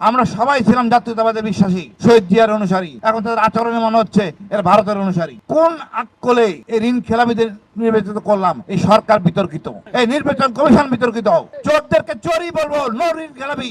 আমরা সবাই ছিলাম জাতীয়তাবাদের বিশ্বাসী, শহীদ জিয়ার অনুসারী। এখন তাদের আচরণে মনে হচ্ছে এরা ভারতের অনুসারী। কোন আকলে এই ঋণ খেলাপিদের নির্বাচিত করলাম? এই সরকার বিতর্কিত, এই নির্বাচন কমিশন বিতর্কিত। চোরদেরকে চোরই বলবো, নো ঋণ খেলাপি,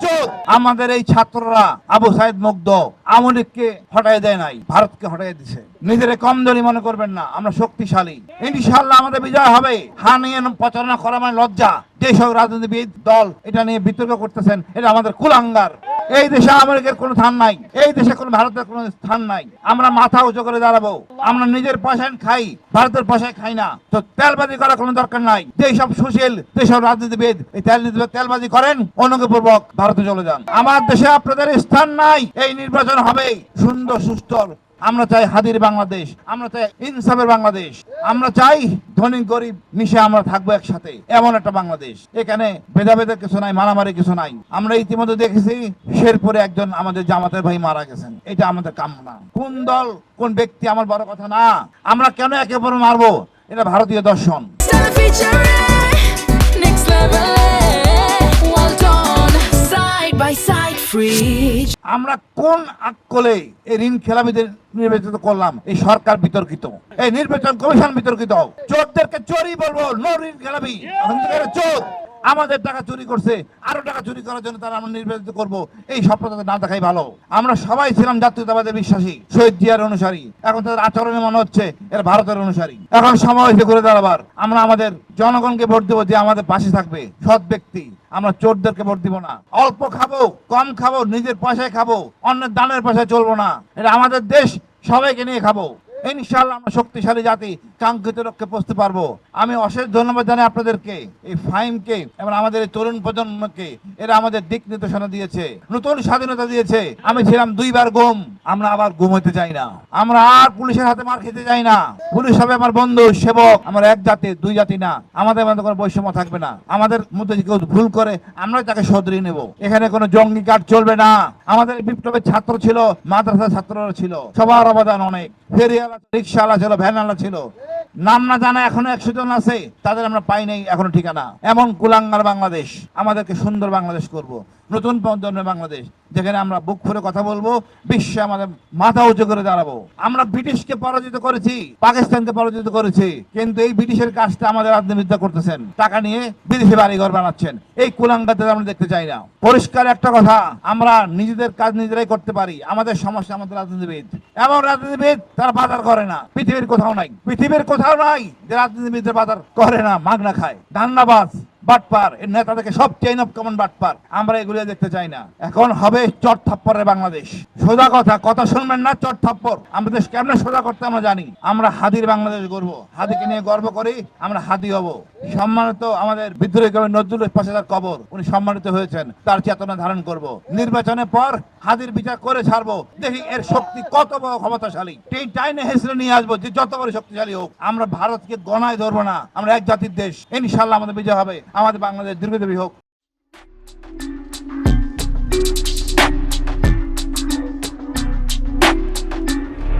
চোর। আমাদের এই ছাত্ররা আবু সাইদ মুগ্ধ আওয়ামী লীগকে হটাই দেয় নাই, ভারতকে হটাই দিছে। নিজেরা কমজোরি মনে করবেন না, আমরা শক্তিশালী। ইনশাআল্লাহ আমাদের বিজয় হবে। হা নিয়ে প্রচারণা করা মানে লজ্জা। যেসব রাজনীতিবিদ দল এটা নিয়ে বিতর্ক করতেছেন, এটা আমাদের কুলাঙ্গার। এই দেশে আমেরিকার কোনো স্থান নাই, এই দেশে কোনো ভারতের কোনো স্থান নাই। আমরা মাথা উঁচু করে দাঁড়াবো। আমরা নিজের পয়সায় খাই, ভারতের পয়সায় খাই না। তো তেলবাজি করার কোনো দরকার নাই। যেসব সুশীল, যেসব রাজনীতিবিদ এই তেলবাজি করেন, অনুগ্রহপূর্বক ভারতে চলে যান। আমার দেশে আপনাদের স্থান নাই। এই নির্বাচন হবে সুন্দর সুষ্ঠু। আমরা চাই হাদির বাংলাদেশ, আমরা চাই ইনসাফের বাংলাদেশ, আমরা চাই ধনী গরিব মিশে আমরা থাকবো একসাথে, এমন একটা বাংলাদেশ। এখানে ভেদাভেদের কিছু নাই, মারামারি কিছু নাই। আমরা ইতিমধ্যে দেখেছি শেরপুরে একজন আমাদের জামাতের ভাই মারা গেছেন। এটা আমাদের কাম্য না। কোন দল কোন ব্যক্তি আমার বড় কথা না। আমরা কেন একে অপর মারবো? এটা ভারতীয় দর্শন। আমরা কোন আকলে এই ঋণ খেলাপিদের নির্বাচিত করলাম? এই সরকার বিতর্কিত, এই নির্বাচন কমিশন বিতর্কিত। চোরদেরকে চোরই বলবো, নো ঋণ খেলাপি, চোর। আমাদের টাকা চুরি করছে, আরো টাকা চুরি করার জন্য তারা আমরা নির্বাচিত করবো, এই স্বপ্ন তাদের না দেখাই ভালো। আমরা সবাই ছিলাম জাতীয়তাবাদের বিশ্বাসী, শহীদ জিয়ার অনুসারী। এখন তাদের আচরণে মনে হচ্ছে এরা ভারতের অনুসারী। এখন সময় হয়েছে ঘুরে দাঁড়াবার। আমরা আমাদের জনগণকে ভোট দেবো, যে আমাদের পাশে থাকবে, সৎ ব্যক্তি। আমরা চোরদেরকে ভোট দিব না। অল্প খাবো, কম খাবো, নিজের পয়সায় খাবো, অন্যের দানের পয়সায় চলবো না। এটা আমাদের দেশ, সবাইকে নিয়ে খাবো। ইনশাআল্লাহ আমরা শক্তিশালী জাতি, কাঙ্ক্ষিত লক্ষ্যে পৌঁছতে পারবো। আমি অশেষ ধন্যবাদ জানাই আপনাদেরকে, এই ফাইমকে এবং আমাদের এই তরুণ প্রজন্মকে। এরা আমাদের দিক নির্দেশনা দিয়েছে, নতুন স্বাধীনতা দিয়েছে। আমি ছিলাম 2 বার গুম, আমরা আবার গুম হতে চাই না। আমরা আর পুলিশের হাতে মার খেতে চাই না। পুলিশ হবে আমার বন্ধু, সেবক। আমরা এক জাতি, 2 জাতি না। আমাদের মধ্যে কোনো বৈষম্য থাকবে না। আমাদের মধ্যে কেউ ভুল করে আমরাই তাকে শুধরিয়ে নেব। এখানে কোনো জঙ্গি কাজ চলবে না। আমাদের বিপ্লবের ছাত্র ছিল, মাদ্রাসার ছাত্ররা ছিল, সবার অবদান অনেক। ফেরিওয়ালা, রিক্সাওয়ালা ছিল, ভ্যানওয়ালা ছিল। নাম না জানা এখনো 100 জন আছে, তাদের আমরা পাই নাই এখনো ঠিকানা। এমন কুলাঙ্গার বাংলাদেশ। আমাদেরকে সুন্দর বাংলাদেশ করব, নতুন প্রজন্মের বাংলাদেশ, যেখানে আমরা বুক ফুলে কথা বলবো, বিশ্বে আমাদের মাথা উঁচু করে দাঁড়াবো। আমরা ব্রিটিশকে পরাজিত করেছি, পাকিস্তানকে পরাজিত করেছি, কিন্তু এই ব্রিটিশের কাজটা আমাদের রাজনীতিবিদরা করতেছেন। টাকা নিয়ে বিদেশে বাড়িঘর বানাচ্ছেন। এই কুলাঙ্গারদের আমরা দেখতে চাই না। পরিষ্কার একটা কথা, আমরা নিজেদের কাজ নিজেরাই করতে পারি। আমাদের সমস্যা আমাদের রাজনীতিবিদ। এমন রাজনীতিবিদ তারা বাজার করে না, পৃথিবীর কোথাও নাই। পৃথিবীর কোথাও নাই যে রাজনীতিবিদরা বাজার করে না, মাগনা খায়। ধান্দাবাজ, বাটপার, এর নেতাদেরকে সব চেইন অফ কমন বাটপার। আমরা এগুলো দেখতে চাই না। এখন হবে চট থাপ্পরের বাংলাদেশ। সোজা কথা, কথা শুনবেন না, চট থাপ্পর। আমাদের কেমনে সোজা করতে আমরা জানি। আমরা হাদির বাংলাদেশ গর্ব, হাদিকে নিয়ে গর্ব করি। আমরা হাদি হব। সম্মানিত আমাদের বিদ্রোহী কবি নজরুল পাশে তার কবর, উনি সম্মানিত হয়েছেন, তার চেতনা ধারণ করব। নির্বাচনের পর হাদির বিচার করে ছাড়বো। দেখি এর শক্তি কত বড় ক্ষমতাশালী। টাইনে হেসড়ে নিয়ে আসবো, যে যত বড় শক্তিশালী হোক। আমরা ভারতকে গণায় ধরবো না। আমরা এক জাতির দেশ। ইনশাআল্লাহ আমাদের বিজয় হবে। আমাদের বাংলাদেশ দীর্ঘজীবী হোক।